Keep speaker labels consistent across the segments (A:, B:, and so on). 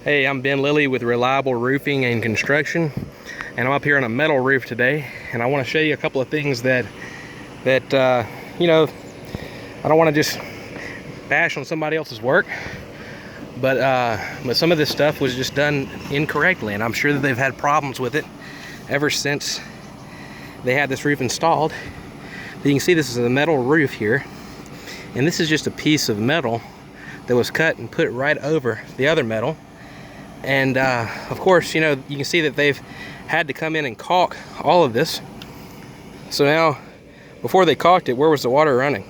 A: Hey, I'm Ben Lilly with Reliable Roofing and Construction, and I'm up here on a metal roof today, and I want to show you a couple of things that you know, I don't want to just bash on somebody else's work, but some of this stuff was just done incorrectly, and I'm sure that they've had problems with it ever since they had this roof installed. But you can see this is a metal roof here, and this is just a piece of metal that was cut and put right over the other metal. And of course, you know, you can see that they've had to come in and caulk all of this. So now, before they caulked it, where was the water running?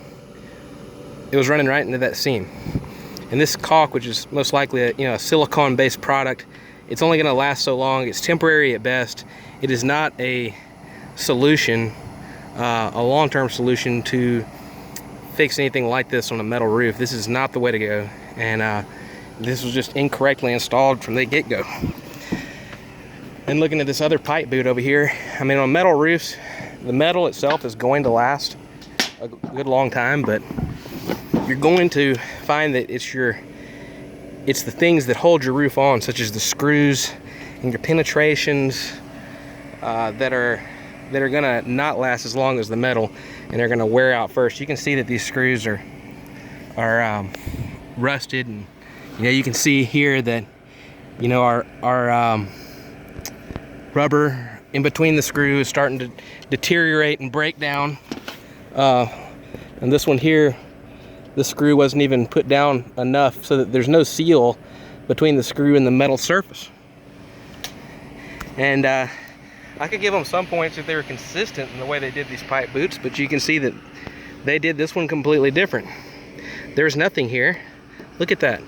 A: It was running right into that seam. And this caulk, which is most likely a silicone-based product, it's only going to last so long. It's temporary at best. It is not a solution, a long-term solution to fix anything like this on a metal roof. This is not the way to go. And this was just incorrectly installed from the get-go. And looking at this other pipe boot over here, I mean, on metal roofs, the metal itself is going to last a good long time, but you're going to find that it's the things that hold your roof on, such as the screws and your penetrations, that are gonna not last as long as the metal, and they're gonna wear out first. You can see that these screws are rusted, and you can see here that our rubber in between the screws is starting to deteriorate and break down. And this one here, the screw wasn't even put down enough so that there's no seal between the screw and the metal surface. And I could give them some points if they were consistent in the way they did these pipe boots, but you can see that they did this one completely different. There's nothing here. Look at that.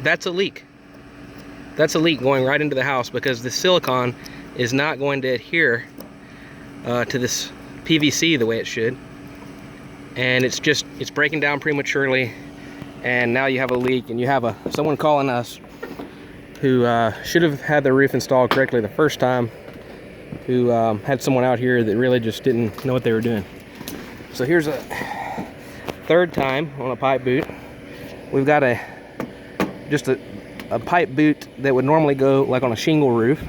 A: That's a leak. That's a leak going right into the house because the silicone is not going to adhere to this PVC the way it should. And it's breaking down prematurely, and now you have a leak, and you have someone calling us who should have had the roof installed correctly the first time, who had someone out here that really just didn't know what they were doing. So here's a third time on a pipe boot. We've got just a pipe boot that would normally go like on a shingle roof,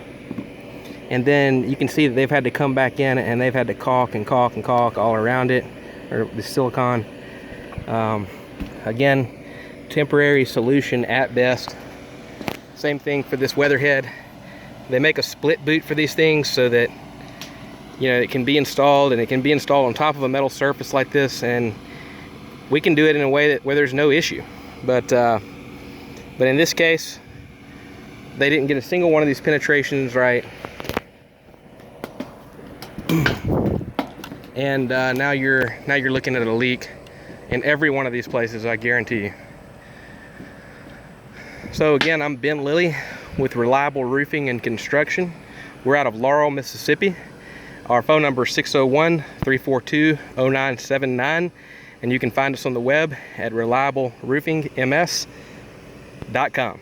A: and then you can see that they've had to come back in and they've had to caulk and caulk and caulk all around it, or the silicone. Again, temporary solution at best. Same thing for this weatherhead. They make a split boot for these things so that it can be installed, and it can be installed on top of a metal surface like this, and we can do it in a way where there's no issue. But in this case, they didn't get a single one of these penetrations right. And now you're looking at a leak in every one of these places, I guarantee you. So again, I'm Ben Lilly with Reliable Roofing and Construction. We're out of Laurel, Mississippi. Our phone number is 601-342-0979, and you can find us on the web at reliableroofingms.com.